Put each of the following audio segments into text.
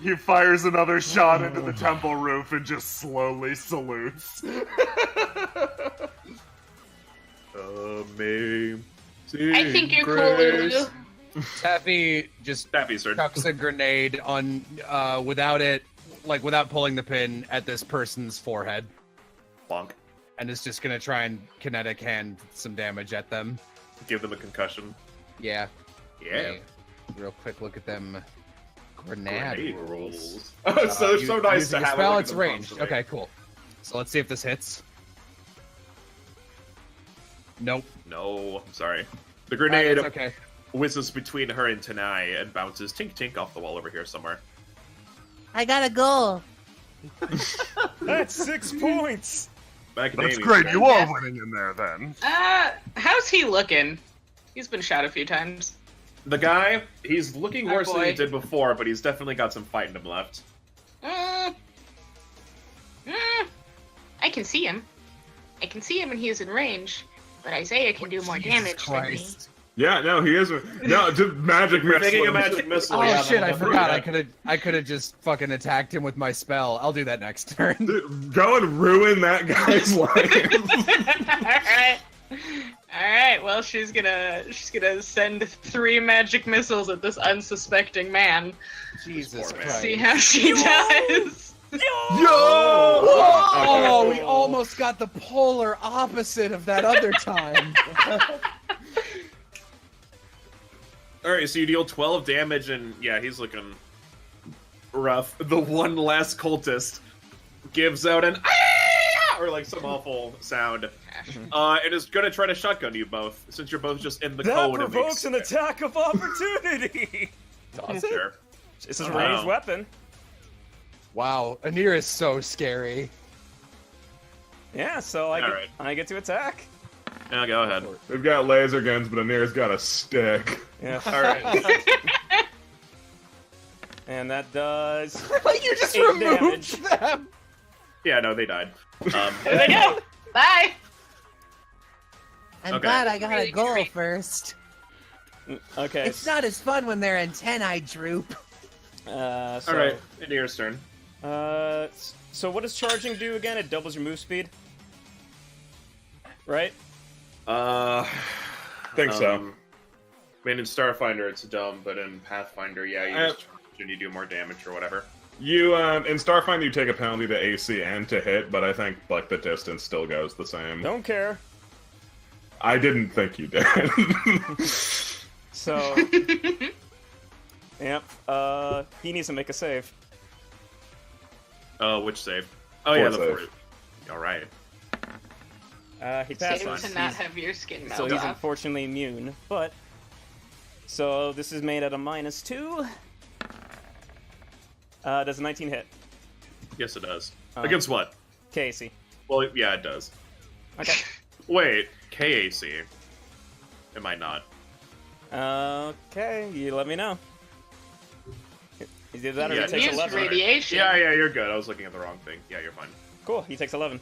He fires another shot into the temple roof and just slowly salutes. Amazing. I think you're cool, Lulu. Taffy just chucks a grenade on, without pulling the pin at this person's forehead. Bonk. And is just gonna try and kinetic hand some damage at them. Give them a concussion. Yeah. Yeah. Real quick look at them. Grenade rolls. So nice to have spell, it's ranged. Okay, cool. So let's see if this hits. Nope. No, I'm sorry. The grenade okay. whizzes between her and Tanai and bounces tink tink off the wall over here somewhere. I got a goal. That's 6 points. That's great. You are winning in there then. How's he looking? He's been shot a few times. The guy, he's looking worse than he did before, but he's definitely got some fight in him left. I can see him. I can see him and he is in range. But Isaiah can do more damage than me. Yeah, no, he is. No, magic missile. Making a magic missile. Oh shit! I forgot. I could have just fucking attacked him with my spell. I'll do that next turn. Dude, go and ruin that guy's life. All right. Well, she's gonna send 3 magic missiles at this unsuspecting man. Jesus Christ! See how she does. Yo! Oh, we almost got the polar opposite of that other time. Alright, so you deal 12 damage, and yeah, he's looking rough. The one last cultist gives out an or like some awful sound. It is gonna try to shotgun you both, since you're both just in the that code. That provokes an attack of opportunity! Does it? Sure. This is a ranged weapon. Wow, Anir is so scary. Yeah, so I get to attack. Yeah, go ahead. We've got laser guns, but Anir's got a stick. Yeah. Alright. And that does. You just removed them! Yeah, no, they died. There they go! Bye! I'm glad I got a goal first. Okay. It's not as fun when their antennae droop. Alright, Anir's turn. So what does charging do again? It doubles your move speed? Right? Think so. I mean, in Starfinder it's dumb, but in Pathfinder, yeah, you just charge and you do more damage or whatever. You, in Starfinder, you take a penalty to AC and to hit, but I think, like, the distance still goes the same. Don't care. I didn't think you did. So... Yep, he needs to make a save. Which save? Oh yeah, the save. 40. Alright. He passes. Save to not have your skin melt So he's off. unfortunately immune, but... So this is made at a -2. Does a 19 hit? Yes, it does. Against what? Casey. Well, yeah, it does. Okay. Wait, KAC. It might not. Okay, you let me know. Either that or Yeah, he takes Use 11. radiation. Yeah, you're good. I was looking at the wrong thing. Yeah, you're fine. Cool, he takes 11.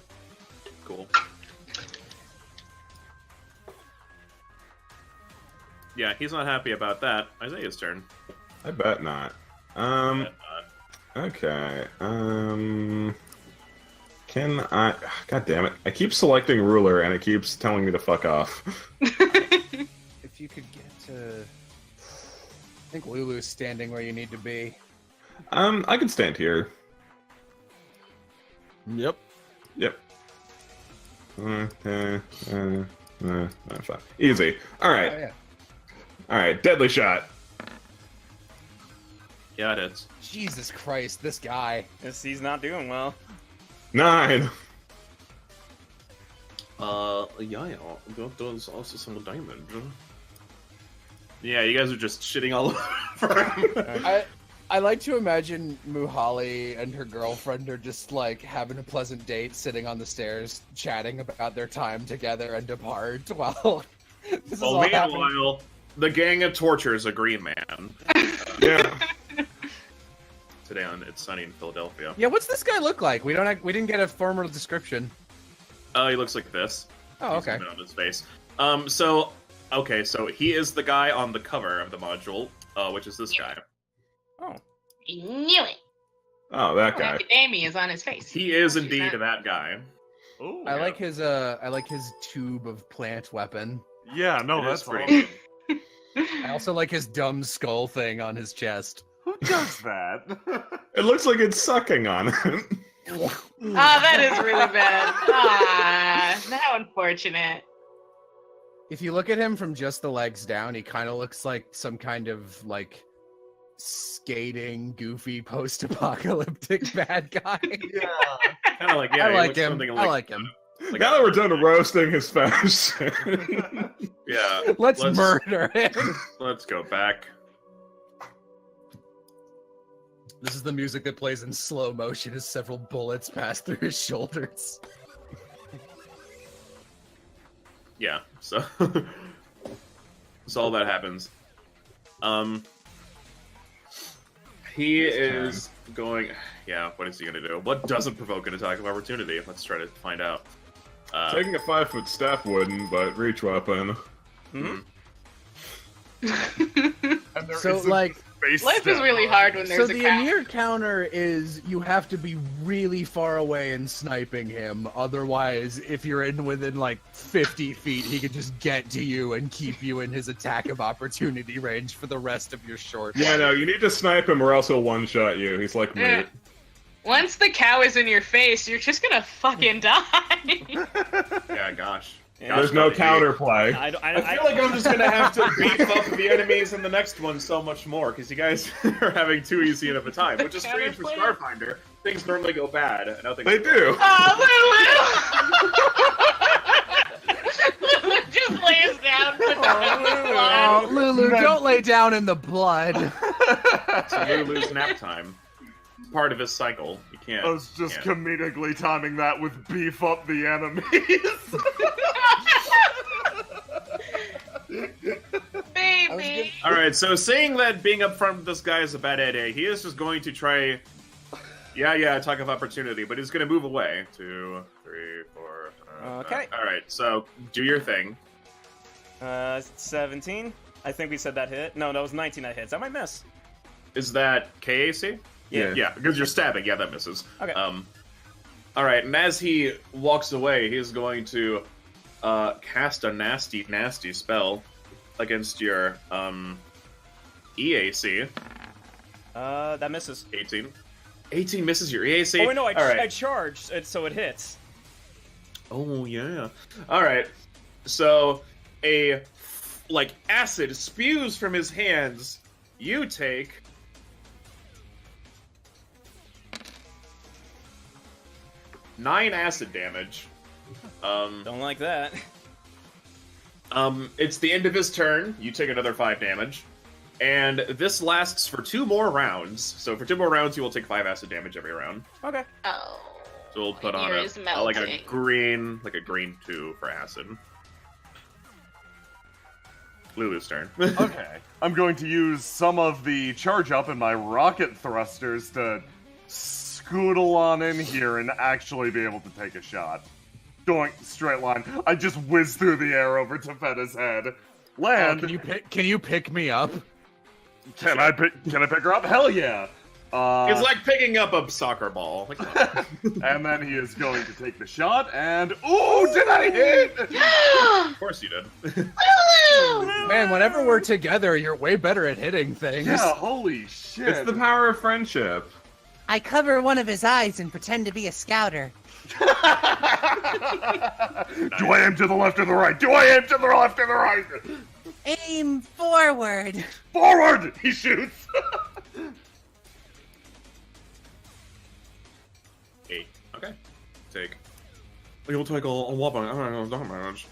Cool. Yeah, he's not happy about that. Isaiah's turn. I bet not. Okay. Can I... God damn it. I keep selecting ruler, and it keeps telling me to fuck off. If you could get to... I think Lulu's standing where you need to be. I can stand here. Yep. Yep. Fine. Easy. Alright. Oh, yeah. Alright, deadly shot. Yeah, it is. Jesus Christ, this guy. He's not doing well. 9. Yeah, that does also some damage. Yeah, you guys are just shitting all over him. I like to imagine Muhali and her girlfriend are just like having a pleasant date, sitting on the stairs, chatting about their time together, and depart while this is all happening. Meanwhile, the gang of tortures a green man. Yeah. Today on It's Sunny in Philadelphia. Yeah, what's this guy look like? We didn't get a formal description. He looks like this. Oh, okay. He's on his face. Okay, so he is the guy on the cover of the module, which is this guy. Oh. I knew it. Oh, that guy. Academia is on his face. He is She's indeed not- that guy. Ooh, I like his tube of plant weapon. Yeah, no, It is that's pretty awesome. I also like his dumb skull thing on his chest. Who does that? It looks like it's sucking on him. Ah, that is really bad. Ah, how unfortunate. If you look at him from just the legs down, he kind of looks like some kind of like skating, goofy, post-apocalyptic bad guy. Yeah. Kind of like yeah. I he like looks him. something I like him. like Now that we're done roasting his fashion. Yeah. Let's murder him. Let's go back. This is the music that plays in slow motion as several bullets pass through his shoulders. Yeah. So. So all that happens. He is going. Yeah. What is he gonna do? What doesn't provoke an attack of opportunity? Let's try to find out. Taking a 5-foot staff wouldn't, but reach weapon. hmm And there So, isn't like, space Life is step. really hard when So there's the a cow. Amir counter is you have to be really far away and sniping him. Otherwise, if you're in within like 50 feet, he could just get to you and keep you in his attack of opportunity range for the rest of your short. Yeah, no, you need to snipe him or else he'll one-shot you. He's like Yeah. me. Once the cow is in your face, you're just gonna fucking die. Yeah. Gosh. Yeah. There's no Gosh, buddy. counterplay. I feel like I'm just gonna have to beef up the enemies in the next one so much more because you guys are having too easy of a time, which is strange for Starfinder. Things normally go bad. I don't think They do. Lulu just lays down. Puts on the Oh, Lulu, Then- don't lay down in the blood. So Lulu's nap time. It's part of his cycle. You can't. I was just can't. comedically timing that with beef up the enemies. Baby. All right. So seeing that being up front with this guy is a bad idea, he is just going to try. Yeah, attack of opportunity, but he's going to move away. 2, 3, 4. Okay. All right. So do your thing. 17. I think we said that hit. No, that was 19 that hits. I might miss. Is that KAC? Yeah. Yeah, because you're stabbing. Yeah, that misses. Okay. All right, and as he walks away, he's going to cast a nasty, nasty spell against your EAC. That misses. 18. 18 misses your EAC. Oh wait, no, All right. I charged, so it hits. Oh yeah. All right. So a acid spews from his hands. You take 9 acid damage. Don't like that. It's the end of his turn. You take another 5 damage. And this lasts for 2 more rounds. So for 2 more rounds, you will take 5 acid damage every round. Okay. Oh. So we'll put on Ear is like a melting. green 2 for acid. Lulu's turn. Okay. I'm going to use some of the charge up in my rocket thrusters to scootle on in here and actually be able to take a shot. Going straight line. I just whiz through the air over to Fetta's head. Land. Can you pick me up? Can I pick her up? Hell yeah. It's like picking up a soccer ball. And then he is going to take the shot, and ooh, did I hit? Of course you did. Man, whenever we're together, you're way better at hitting things. Yeah, holy shit. It's the power of friendship. I cover one of his eyes and pretend to be a scouter. Do I aim to the left or the right? Do I aim to the left or the right? Aim forward. Forward! He shoots. 8. Okay. You'll take a whopping. I don't know, damage.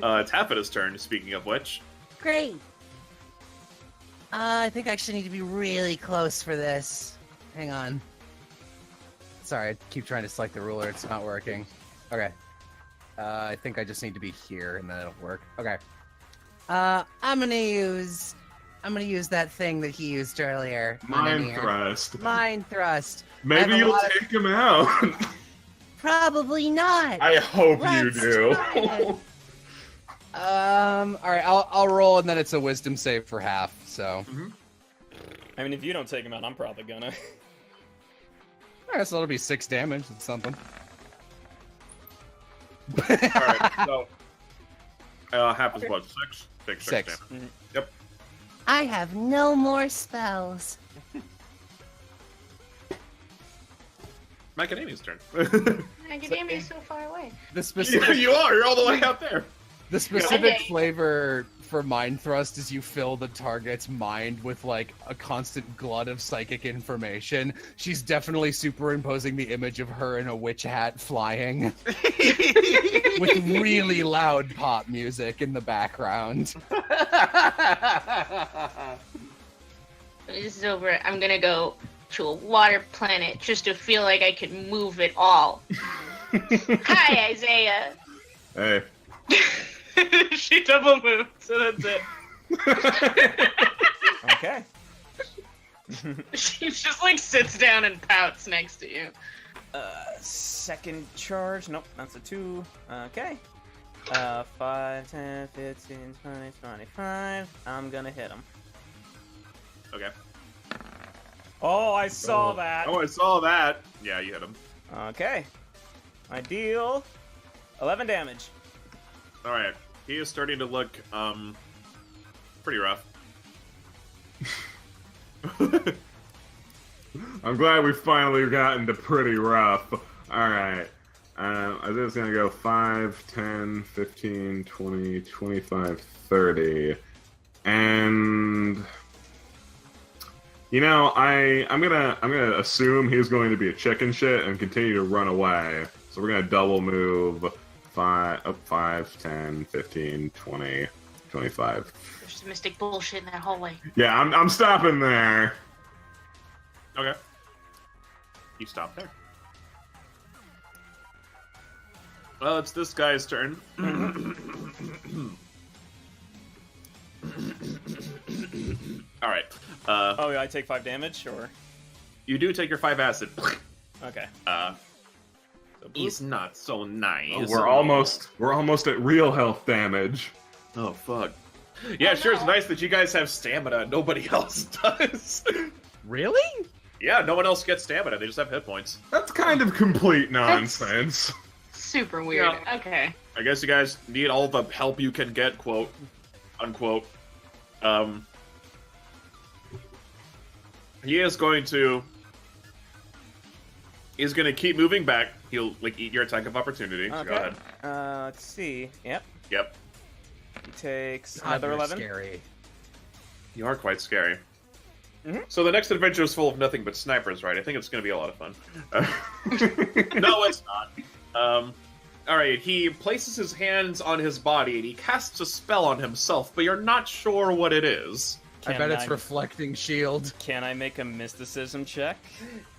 Taffeta's turn, speaking of which. Great. I think I actually need to be really close for this. Hang on. Sorry, I keep trying to select the ruler. It's not working. Okay. I think I just need to be here, and then it'll work. Okay. I'm gonna use that thing that he used earlier. on Mind Amir. thrust. Mind thrust. I Maybe have a you'll lot of- take him out. Probably not. I hope you Let's do. try it. All right, I'll roll, and then it's a wisdom save for half. So I mean, if you don't take him out, I'm probably gonna. Alright, so that'll be 6 damage. That's something. Alright, so... half is what, 6? Take 6 6. damage. Yep. I have no more spells. Macadamia's turn. Academia's so far away. The specific, Yeah, you are! You're all the way out there! the specific Okay. flavor for Mind Thrust is you fill the target's mind with, like, a constant glut of psychic information. She's definitely superimposing the image of her in a witch hat flying. With really loud pop music in the background. When this is over, I'm gonna go to a water planet just to feel like I can move it all. Hi, Isaiah. Hey. She double moved, so that's it. Okay. She just like sits down and pouts next to you. Second charge. Nope, that's a 2. Okay. 5, 10, 15, 20, 25. I'm gonna hit him. Okay. Oh, I saw that. Oh, I saw that! Yeah, you hit him. Okay. I deal 11 damage. Alright. He is starting to look, pretty rough. I'm glad we finally got into pretty rough. Alright. I think it's gonna go 5, 10, 15, 20, 25, 30. And... You know, I'm gonna assume he's going to be a chicken shit and continue to run away. So we're gonna double move 5, 10, 15, 20, 25. There's some mystic bullshit in that hallway. Yeah, I'm stopping there. Okay. You stop there. Well, it's this guy's turn. Alright. Oh, yeah, I take 5 damage, or? You do take your 5 acid. Okay. He's not so nice. Oh, we're almost at real health damage. Oh, fuck. Yeah, sure, it's nice that you guys have stamina. Nobody else does. Really? Yeah, no one else gets stamina. They just have hit points. That's kind of complete nonsense. Super weird. Yeah. Okay. I guess you guys need all the help you can get, quote, unquote. He is going to... He's going to keep moving back. He'll, like, eat your attack of opportunity. So Okay. go ahead. Let's see. Yep. Yep. He takes God, another you're 11. Scary. You are quite scary. Mhm. So the next adventure is full of nothing but snipers, right? I think it's going to be a lot of fun. No, it's not. Alright, he places his hands on his body and he casts a spell on himself, but you're not sure what it is. I bet it's Reflecting Shield. Can I make a mysticism check?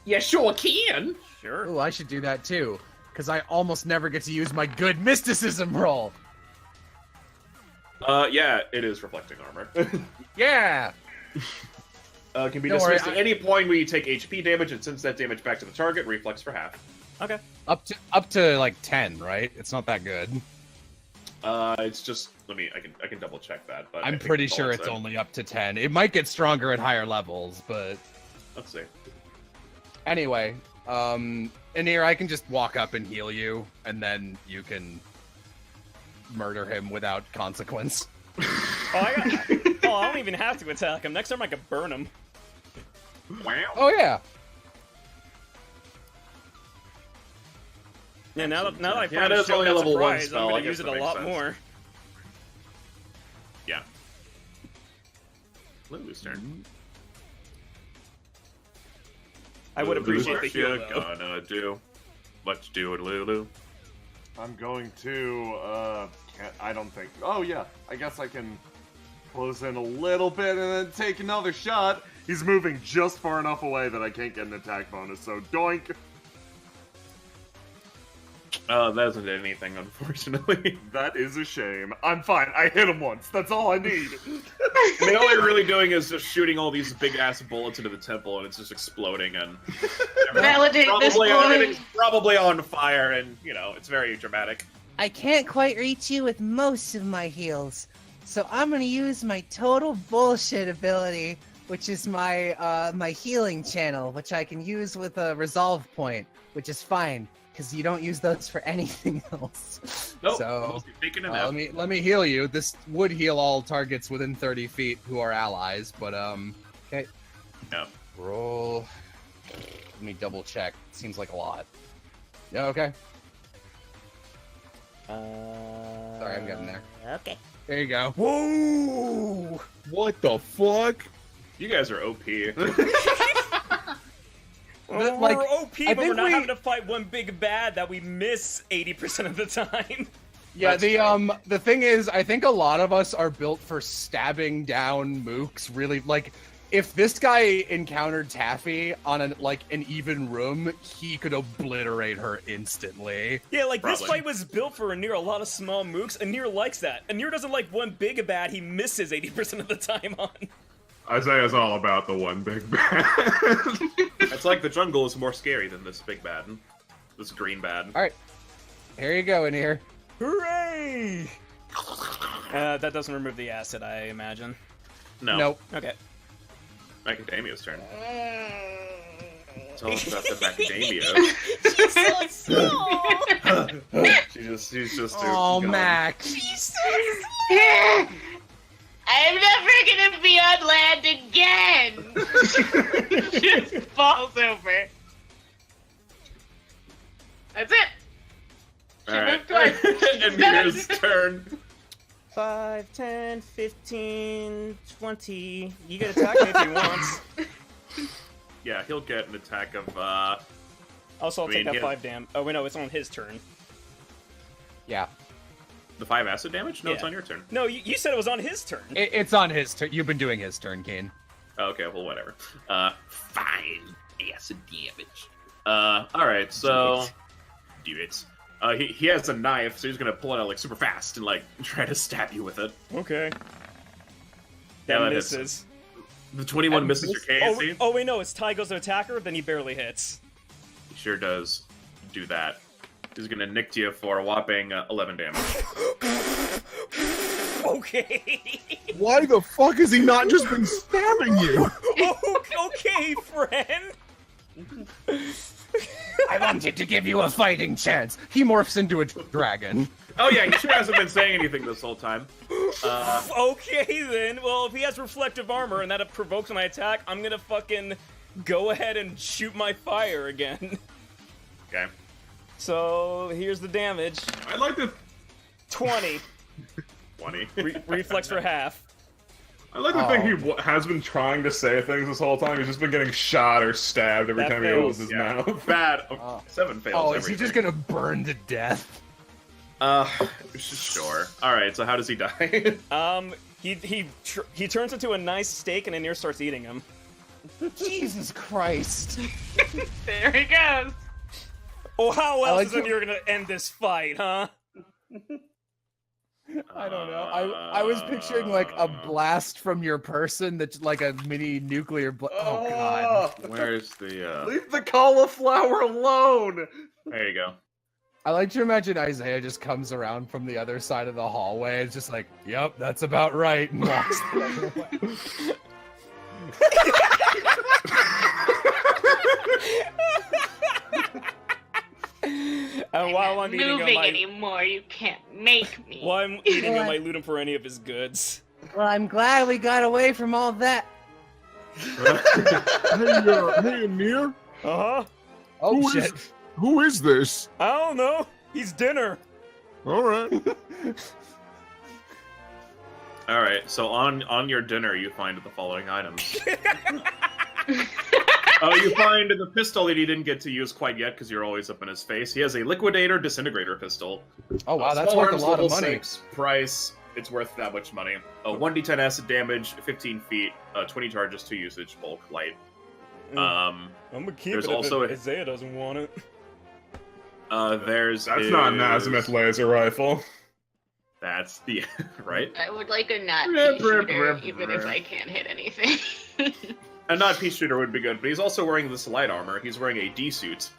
Yeah, sure can. Sure. Oh, I should do that too. Because I almost never get to use my good mysticism roll. Yeah, it is reflecting armor. Yeah! Can be Don't worry, dismissed at any point where you take HP damage and sends that damage back to the target, reflex for half. Okay. Up to like 10, right? It's not that good. It's just, I can double check that, but I I'm think pretty all sure it it's said. only up to 10. It might get stronger at higher levels, but Let's see. anyway, Anir, I can just walk up and heal you, and then you can murder him without consequence. I don't even have to attack him. Next time I can burn him. Wow. Oh yeah. Yeah, now that I Yeah, found it a is show only a that level 1 surprise, spell, I'm I gonna guess use it that a makes lot sense. more. Yeah. Lulu's turn. I would appreciate the What heal, you though. gonna do? What you do it, Lulu? I'm going to, I don't think. Oh, yeah. I guess I can close in a little bit and then take another shot. He's moving just far enough away that I can't get an attack bonus, so doink. That doesn't do anything, unfortunately. That is a shame. I'm fine. I hit him once. That's all I need. I mean, all you're really doing is just shooting all these big-ass bullets into the temple, and it's just exploding, and... Validate this everything's point. probably on fire, and, you know, it's very dramatic. I can't quite reach you with most of my heals, so I'm gonna use my total bullshit ability which is my my healing channel, which I can use with a resolve point, which is fine because you don't use those for anything else. Nope. So, Taking a nap. let me heal you. This would heal all targets within 30 feet who are allies, but okay. No. Roll. Let me double check. Seems like a lot. Yeah, okay. Sorry, I'm getting there. Okay. There you go. Whoa! What the fuck? You guys are OP. Well, like, we're OP, I but we're think not we- having to fight one big bad that we miss 80% of the time. Yeah, That's the thing is, I think a lot of us are built for stabbing down mooks. Really, like, if this guy encountered Taffy on an even room, he could obliterate her instantly. Yeah, like, this Probably. fight was built for Anir, a lot of small mooks. Anir likes that. Anir doesn't like one big bad he misses 80% of the time on. Isaiah's all about the one big bad. It's like the jungle is more scary than this big bad. This green bad. All right, here you go, in here. Hooray! That doesn't remove the acid, I imagine. No. Nope. Okay. Macadamia's turn. It's all about the macadamia. She's just. Oh, going. Mac. I'm never gonna be on land again! Just falls over. That's it! All right. She moved twice. And Mira's turn. 5, 10, 15, 20. You can attack me if you want. Yeah, he'll get an attack of. Also, I'll I take mean, that he- 5 damn. Oh, wait, no, it's on his turn. Yeah, The 5 acid damage? No, it's Yeah. on your turn. No, you said it was on his turn. it's on his turn. You've been doing his turn, Kane. Oh, okay, well, whatever. Fine. Acid damage. Alright, so. Do it. He has a knife, so he's gonna pull it out, like, super fast and, like, try to stab you with it. Okay. Yeah, That that hits. misses. The 21 misses your KAC. Oh, wait, no, it's Ty goes to attacker, then he barely hits. He sure does do that. He's gonna nick you for a whopping 11 damage. Okay. Why the fuck has he not just been stabbing you? Okay, friend. I wanted to give you a fighting chance. He morphs into a dragon. Oh yeah, he sure hasn't been saying anything this whole time. Okay, then. Well, if he has reflective armor and that provokes my attack, I'm gonna fucking go ahead and shoot my fire again. Okay. So, here's the damage. I'd like to. 20. 20. Reflex for half. I like to think he has been trying to say things this whole time. He's just been getting shot or stabbed every That time he fails. opens his Yeah. mouth. Bad. 7 fails. Oh, is he everything. just gonna burn to death? Sure. Alright, so how does he die? He turns into a nice steak and Anir starts eating him. Jesus Christ. There he goes. Oh, how else like is to- Anir gonna end this fight, huh? I don't know. I was picturing like a blast from your person that's like a mini nuclear oh god. Where's the, Leave the cauliflower alone! There you go. I like to imagine Isaiah just comes around from the other side of the hallway. It's just like, yep, that's about right, and walks the other way. And while I'm eating him, Moving I, anymore, you can't make me. while I'm eating him, I loot him for any of his goods. Well, I'm glad we got away from all that. Hey, Amir? Uh-huh. Oh Who shit. is- Who is this? I don't know. He's dinner. Alright. Alright, so on your dinner you find the following items. You find the pistol that he didn't get to use quite yet because you're always up in his face. He has a liquidator disintegrator pistol. Oh wow, that's Small worth a arms, lot of level money. 6, price, it's worth that much money. 1d10 acid damage, 15 feet, 20 charges, 2 usage, bulk, light. I'm gonna keep There's it if also a- Isaiah doesn't want it. There's That's not an azimuth laser rifle. That's the right. I would like a not Rip, pea rip, shooter, rip, even rip. if I can't hit anything. A not pea shooter would be good, but he's also wearing this light armor. He's wearing a D suit.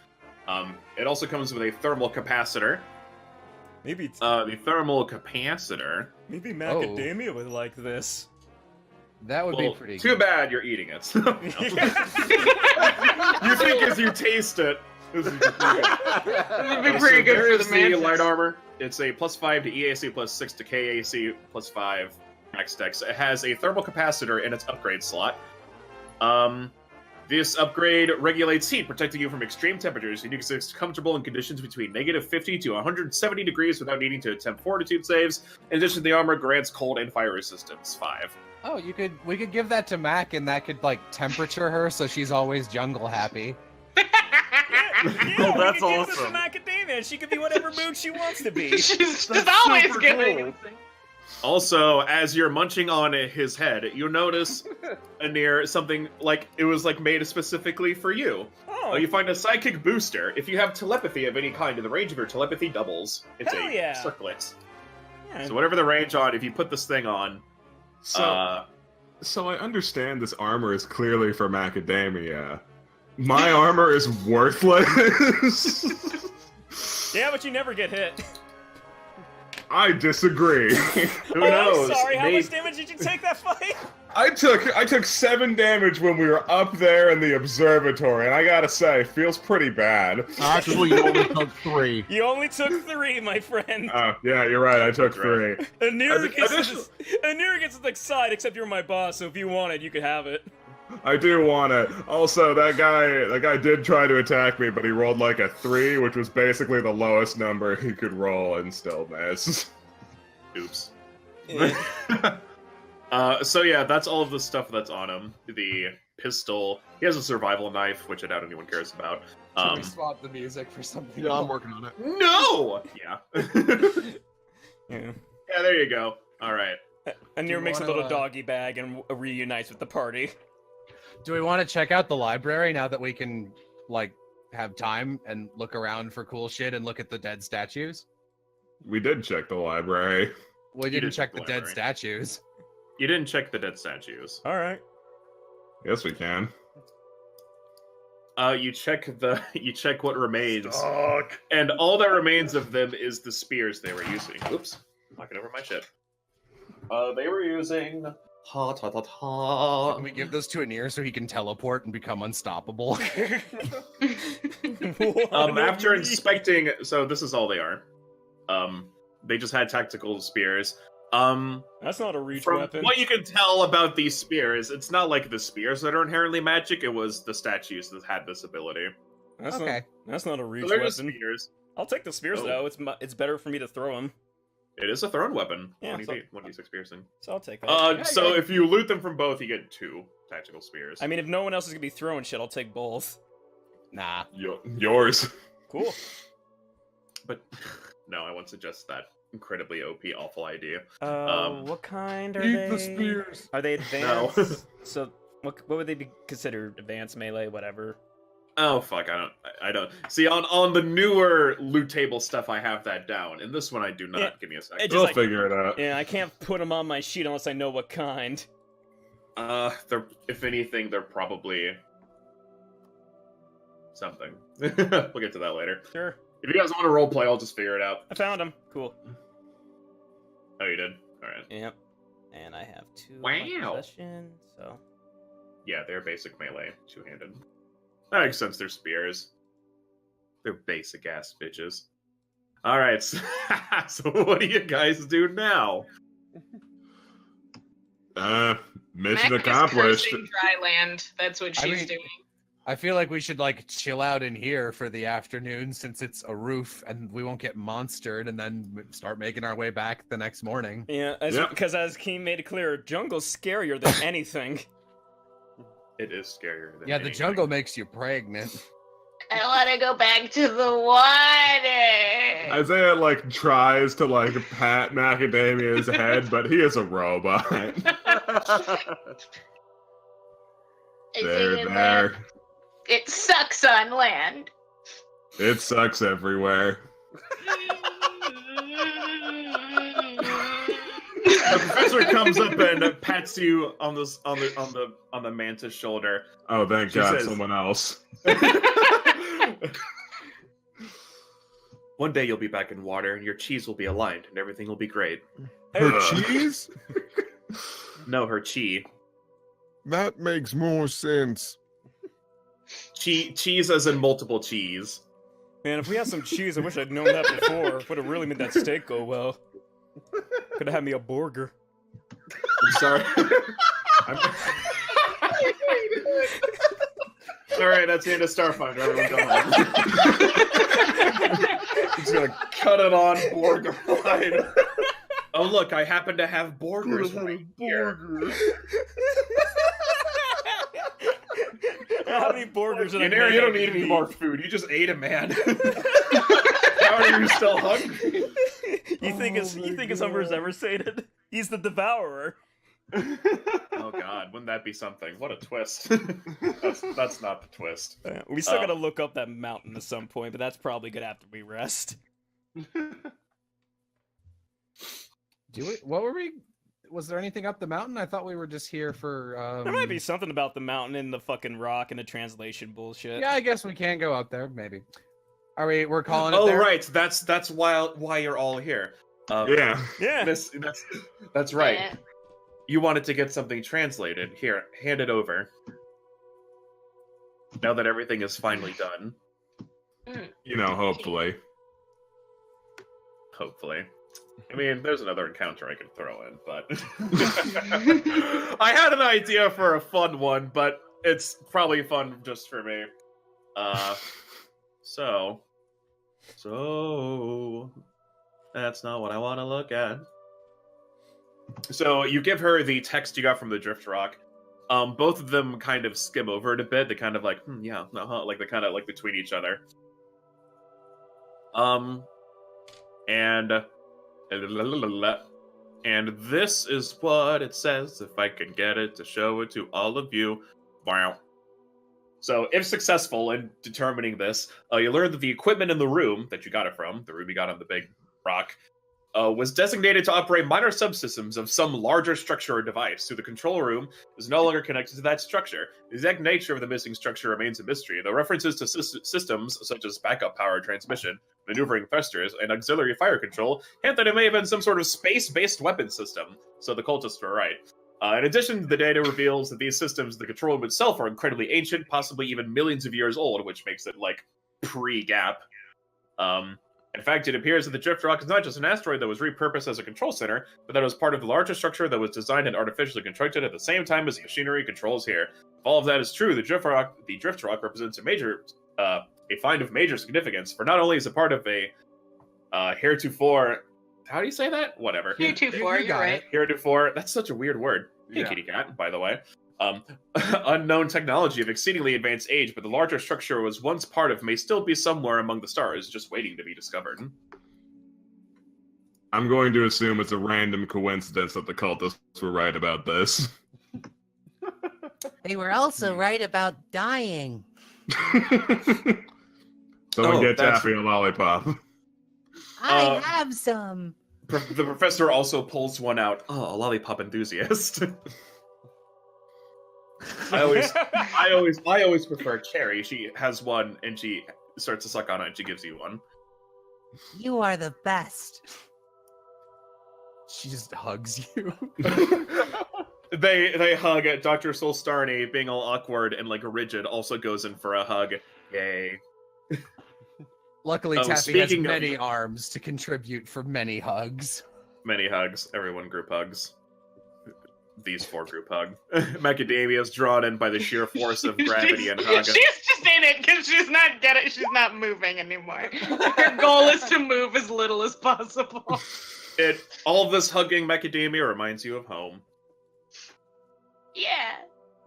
It also comes with a thermal capacitor. Maybe The thermal capacitor. maybe Macadamia would like this. That would be pretty Too good. bad you're eating it. You think as you taste it, this is It would be pretty good for the mantis. light armor. It's a +5 to EAC, +6 to KAC, +5 max dex. It has a thermal capacitor in its upgrade slot. This upgrade regulates heat, protecting you from extreme temperatures. You can stay comfortable in conditions between -50 to 170 degrees without needing to attempt fortitude saves. In addition, the armor grants cold and fire resistance 5. Oh, we could give that to Mac, and that could like temperature her, so she's always jungle happy. Yeah, Oh, that's we could give this to awesome. Macadamia. She could be whatever mood she wants to be. She's That's always super good. cool. Also, as you're munching on his head, you'll notice near something like it was like made specifically for you. Oh, You find a psychic booster. If you have telepathy of any kind, the range of your telepathy doubles. It's Hell a yeah. circlet. yeah. So whatever the range on, if you put this thing on, So I understand this armor is clearly for macadamia. My armor is worthless. Yeah, but you never get hit. I disagree. who Oh, knows? I'm sorry. How Maybe- much damage did you take that fight? I took 7 damage when we were up there in the observatory, and I gotta say, feels pretty bad. Actually, you only took 3. You only took 3, my friend. Yeah, you're right. I took That's right. 3. Anira gets to side, except you're my boss, so if you want it, you could have it. I do want it. Also, that guy did try to attack me, but he rolled like a 3, which was basically the lowest number he could roll and still miss. Oops. So yeah, that's all of the stuff that's on him. The pistol. He has a survival knife, which I doubt anyone cares about. Should we swap the music for something? Yeah, I'm else? working on it. No! Yeah. Yeah. Yeah, there you go. Alright. Anira makes a wanna, little doggy bag and reunites with the party. Do we want to check out the library now that we can, like, have time and look around for cool shit and look at the dead statues? We did check the library. We You didn't did check the the dead library. statues. You didn't check the dead statues. Alright. Yes, we can. You check what remains. And all that remains of them is the spears they were using. Oops. Knocking over my shit. They were using Can we give those to Anir so he can teleport and become unstoppable? After inspecting, so this is all they are. They just had tactical spears. That's not a reach From weapon. what you can tell about these spears, it's not like the spears that are inherently magic. It was the statues that had this ability. That's Okay. That's not a So reach they're just weapon. spears. I'll take the spears Oh. though. It's better for me to throw them, It is a thrown weapon. Yeah, 1d6 piercing. so I'll take that. So if you loot them from both, you get 2 tactical spears. I mean, if no one else is gonna be throwing shit, I'll take both. Nah. Yours. Cool. But no, I won't suggest that incredibly OP awful idea. What kind are Eat they? the spears. Are they No. advanced? So what would they be considered? Advanced melee, whatever. Oh fuck, I don't see on the newer loot table stuff I have that down. In this one I do not. Yeah, Give me a it second. just We'll like- figure it out. Yeah, I can't put them on my sheet unless I know what kind. They're, if anything, they're probably something. We'll get to that later. Sure. If you guys want to roleplay, I'll just figure it out. I found them. Cool. Oh, you did? Alright. Yep. And I have 2 Wow. possession, so Yeah, they're basic melee, 2-handed. That makes sense, they're spears. They're basic ass bitches. Alright, so what do you guys do now? Mission Mac is accomplished. cursing dry land. That's what I she's mean- doing. I feel like we should like chill out in here for the afternoon since it's a roof and we won't get monstered and then start making our way back the next morning. yeah, Yep. because as Keen made it clear, jungle's scarier than anything. It is scarier than Yeah, the anything. jungle makes you pregnant. I want to go back to the water. Isaiah like tries to like pat Macadamia's head, but he is a robot. There. It sucks on land. It sucks everywhere. The professor comes up and pats you on the mantis shoulder. Oh, thank She God, says- someone else. One day you'll be back in water, and your cheese will be aligned, and everything will be great. Her cheese? No, her chi. That makes more sense. Cheese as in multiple cheese. Man, if we had some cheese, I wish I'd known that before. Would have really made that steak go well. Could have had me a burger. I'm sorry. Alright, that's the end of Starfinder. Everyone go home. He's gonna cut it on Borger line. Oh look, I happen to have Borgers right here. How many burgers did I Keenarnor, make? you don't need any more food. You just ate a man. How are you still hungry? You think his hunger is ever sated? He's the devourer. Oh god, wouldn't that be something? What a twist. That's not the twist. We still gotta look up that mountain at some point, but that's probably good after we rest. What were we? Was there anything up the mountain? I thought we were just here for. There might be something about the mountain and the fucking rock and the translation bullshit. Yeah, I guess we can't go up there. Maybe. We're calling it Oh there? right, that's why you're all here. Yeah. Yeah. That's right. Yeah. You wanted to get something translated. Here, hand it over. Now that everything is finally done. You know, hopefully. Hopefully. I mean, there's another encounter I could throw in, but... I had an idea for a fun one, but it's probably fun just for me. So... That's not what I want to look at. So you give her the text you got from the Drift Rock. Both of them kind of skim over it a bit. They kind of like, yeah, like they kind of like between each other. And this is what it says. If I can get it to show it to all of you, wow. So, if successful in determining this, you learn that the equipment in the room that you got it from, the room you got on the big rock, was designated to operate minor subsystems of some larger structure or device, so the control room is no longer connected to that structure. The exact nature of the missing structure remains a mystery, though references to systems such as backup power transmission, maneuvering thrusters, and auxiliary fire control hint that it may have been some sort of space-based weapon system, so the cultists were right. In addition, the data reveals that these systems, the control room itself, are incredibly ancient, possibly even millions of years old, which makes it, like, pre-gap. In fact, it appears that the Drift Rock is not just an asteroid that was repurposed as a control center, but that it was part of the larger structure that was designed and artificially constructed at the same time as the machinery controls here. If all of that is true, the Drift Rock represents a find of major significance, for not only is it part of a heretofore... How do you say that? Whatever. Heretofore, you're right. Heretofore, that's such a weird word. Hey, Yeah. kitty cat, by the way. Unknown technology of exceedingly advanced age, but the larger structure was once part of may still be somewhere among the stars, just waiting to be discovered. I'm going to assume it's a random coincidence that the cultists were right about this. They were also right about dying. Someone get that's- Taffy a lollipop. I have some. The professor also pulls one out. Oh, a lollipop enthusiast. I always prefer Cherry. She has one, and she starts to suck on it, and she gives you one. You are the best. She just hugs you. They hug. Dr. Solstarny, being all awkward and like rigid, also goes in for a hug. Yay. Luckily, Oh, Taffy has speaking of- many arms to contribute for many hugs. Many hugs. Everyone group hugs. These four group hug. Macadamia's drawn in by the sheer force of gravity and hug. She's just in it because she's not moving anymore. Her goal is to move as little as possible. All of this hugging Macadamia reminds you of home. Yeah.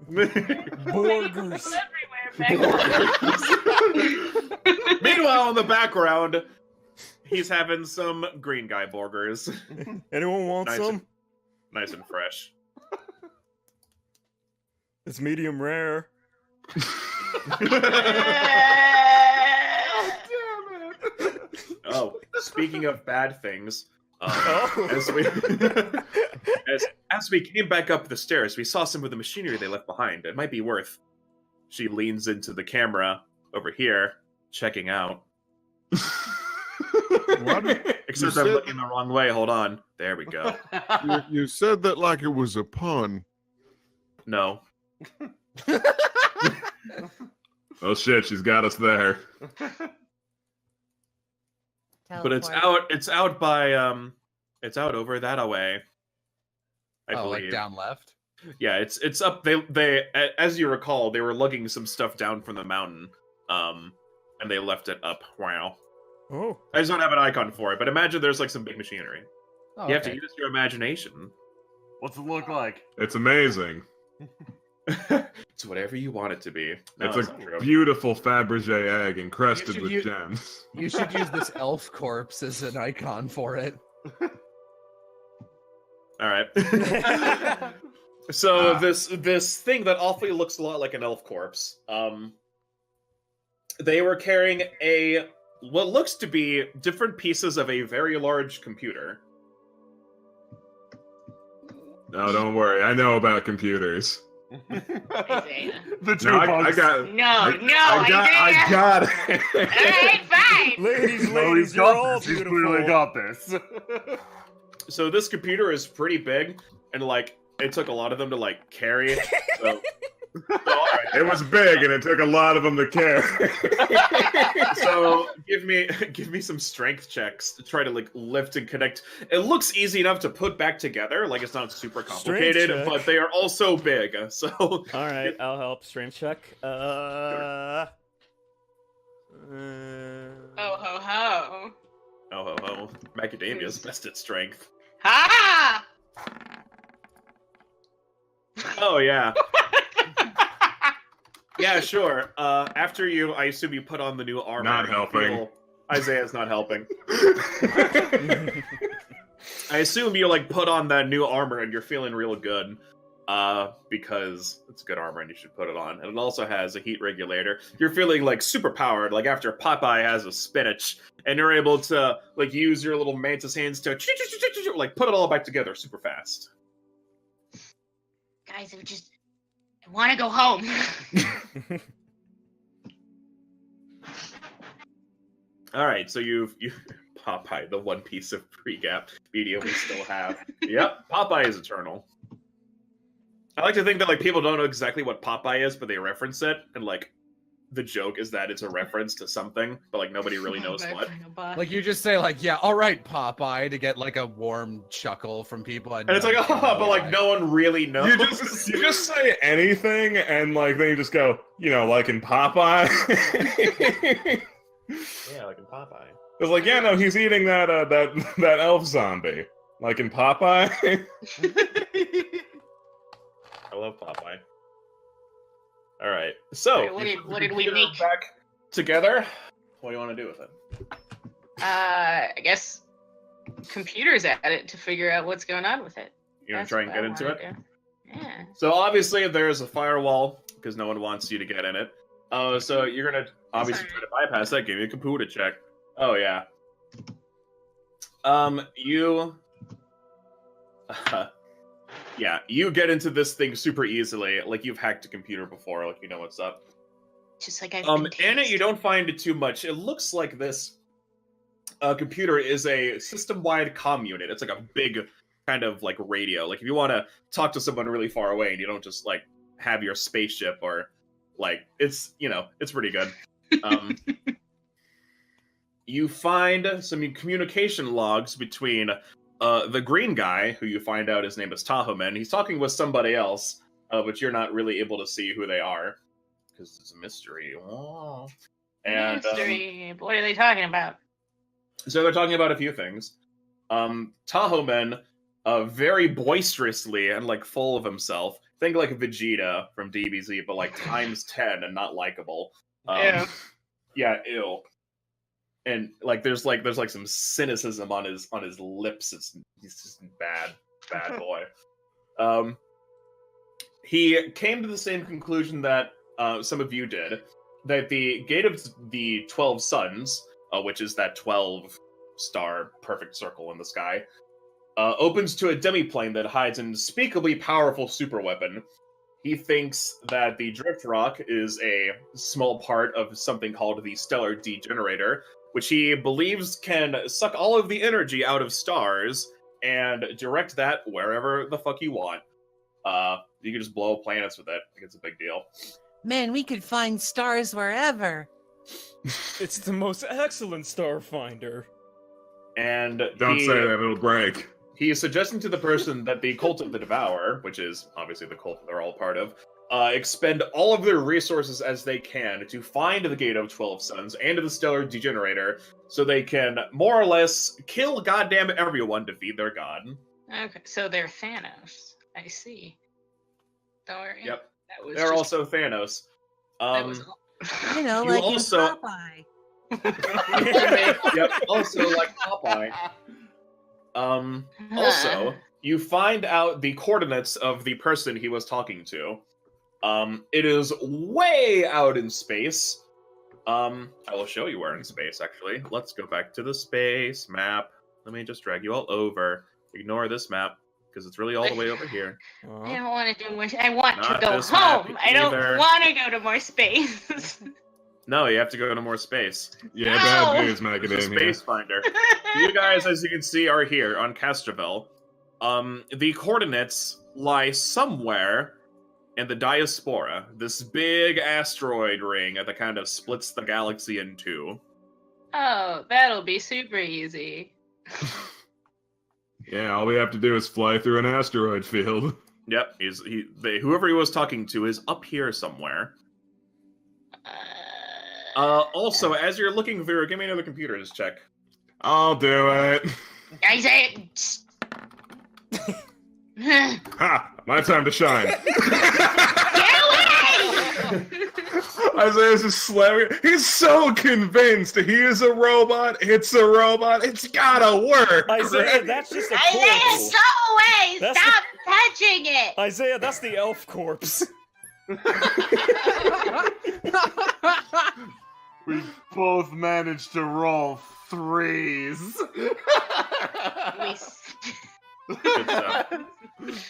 Burgers. Everywhere back. Meanwhile, in the background, he's having some green guy burgers. Anyone want Nice. some? Nice and fresh. It's medium rare. Oh, speaking of bad things, Oh. as we came back up the stairs, we saw some of the machinery they left behind. It might be worth. She leans into the camera over here, checking out. What? Except You I'm said- looking the wrong way. Hold on. There we go. You said that like it was a pun. No. Oh shit, she's got us there. But it's out by it's out over that way. I believe. Like down left. Yeah, it's up. They as you recall, they were lugging some stuff down from the mountain, and they left it up. Wow. Oh. I just don't have an icon for it, but imagine there's like some big machinery. Oh, You have to use your imagination. What's it look like? It's amazing. It's whatever you want it to be. No, It's that's a not true. beautiful Fabergé egg encrusted should with u- gems. You should use this elf corpse as an icon for it. All right. So this thing that awfully looks a lot like an elf corpse. They were carrying what looks to be different pieces of a very large computer. No, don't worry. I know about computers. Isaiah. The two No, I bugs. got. No, I Isaiah. got it. Alright, fine. Ladies, No, ladies, he's you're all got this. He's beautiful. clearly got this. So this computer is pretty big, and like it took a lot of them to like carry it. So, It was big, and it took a lot of them to carry. so give me some strength checks to try to like lift and connect. It looks easy enough to put back together, like it's not super complicated, check. but they are also big. So All right, I'll help. Strength check. Oh ho ho. oh ho ho, macadamia's best at strength. Ha! Oh yeah. Yeah, sure. After you, I assume you put on the new armor. Not you helping. feel- Isaiah's not helping. I assume you like put on that new armor and you're feeling real good. Because it's good armor and you should put it on. And it also has a heat regulator. You're feeling like super powered, like after Popeye has a spinach, and you're able to like use your little mantis hands to like put it all back together super fast. Guys, I want to go home. All right, so you Popeye, the one piece of pre-gap media we still have. Yep, Popeye is eternal. I like to think that like people don't know exactly what Popeye is, but they reference it, and like the joke is that it's a reference to something, but like nobody really knows what. Like you just say like, yeah, all right, Popeye, to get like a warm chuckle from people. And it's like, oh, but like no one really knows. You just say anything, and like then you just go, like in Popeye. Yeah, like in Popeye. It's like, yeah, no, he's eating that elf zombie, like in Popeye. I love Popeye. All right, so What did we make? back together? What do you want to do with it? I guess computers at it to figure out what's going on with it. You want That's to try and what get I into wanna it? do. Yeah. So obviously there's a firewall because no one wants you to get in it. So you're gonna obviously try to bypass that. Give me a computer check. Oh yeah. You. Yeah, you get into this thing super easily. Like you've hacked a computer before. Like you know what's up. Just like I've In been it, you don't find it too much. It looks like this computer is a system-wide comm unit. It's like a big kind of like radio. Like if you want to talk to someone really far away and you don't just like have your spaceship or like it's it's pretty good. You find some communication logs between the green guy, who you find out his name is Tahoman. He's talking with somebody else, but you're not really able to see who they are because it's a mystery. Oh. And mystery. What are they talking about? so they're talking about a few things. Tahoman, very boisterously and like full of himself. Think like Vegeta from DBZ, but like times 10 and not likable. Ew. Yeah, ew. And like there's some cynicism on his lips. He's just bad boy. He came to the same conclusion that some of you did, that the gate of the 12 suns, which is that 12-star perfect circle in the sky, opens to a demiplane that hides an unspeakably powerful superweapon. He thinks that the drift rock is a small part of something called the stellar degenerator, which he believes can suck all of the energy out of stars and direct that wherever the fuck you want. You can just blow planets with it. Like it's a big deal. Man, we could find stars wherever. It's the most excellent starfinder. And Don't say that, it'll break. He is suggesting to the person that the Cult of the Devourer, which is obviously the cult that they're all part of, expend all of their resources as they can to find the Gate of 12 Suns and the Stellar Degenerator, so they can more or less kill goddamn everyone to feed their god. Okay, so they're Thanos. I see. Don't worry. Yep. That was They're just- also Thanos. that was You know, You like also- in Popeye. Yep, also like Popeye. Also, you find out the coordinates of the person he was talking to. It is way out in space. I will show you where in space, actually. Let's go back to the space map. Let me just drag you all over. Ignore this map, because it's really all the way over here. I don't want to do more. I want Not to go this map home. I don't either. want to go to more space. No, you have to go to more space. Yeah, No! bad news, There's a Macadamia. space finder. You guys, as you can see, are here on Castrovel. The coordinates lie somewhere in the Diaspora, this big asteroid ring that kind of splits the galaxy in two. Oh, that'll be super easy. Yeah, all we have to do is fly through an asteroid field. Yep, whoever he was talking to is up here somewhere. Also, as you're looking through, give me another computers check. I'll do it. Isaiah. Ha! My time to shine. Get away! Isaiah's just slamming. He's so convinced he is a robot. It's a robot. It's gotta work. Isaiah, that's just a Isaiah, corpse. go away! That's Stop touching it! Isaiah, that's the elf corpse. We both managed to roll 3s. Good stuff.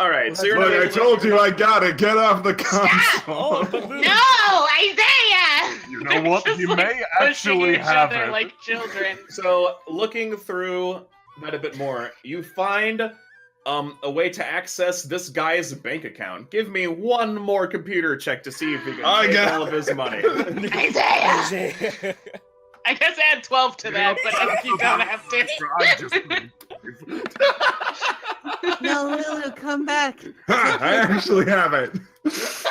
All right, so you're Look, I not told you I got it. Get off the console. Oh, but No, Isaiah! You know what? Just, You like, may pushing actually each have other it. like children. So, looking through that a bit more, you find a way to access this guy's bank account. Give me one more computer check to see if he can I take got all of his money. Isaiah! Isaiah. I guess add 12 to that, but you don't have to. I just No, Lulu, come back. Ha! I actually have it.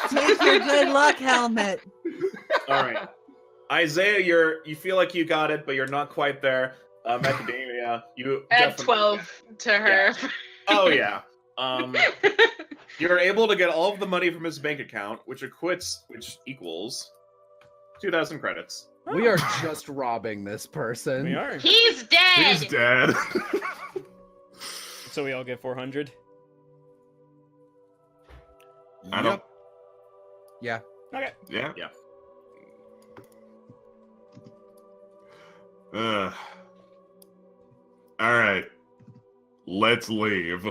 Take your good luck helmet. All right, Isaiah, you feel like you got it, but you're not quite there. Macadamia, you Add definitely- 12 to her. Oh yeah. You're able to get all of the money from his bank account, which equals 2,000 credits. We are just robbing this person. We are. He's dead! He's dead. So we all get 400. I don't. Yeah. Okay. Yeah. Yeah. All right. Let's leave.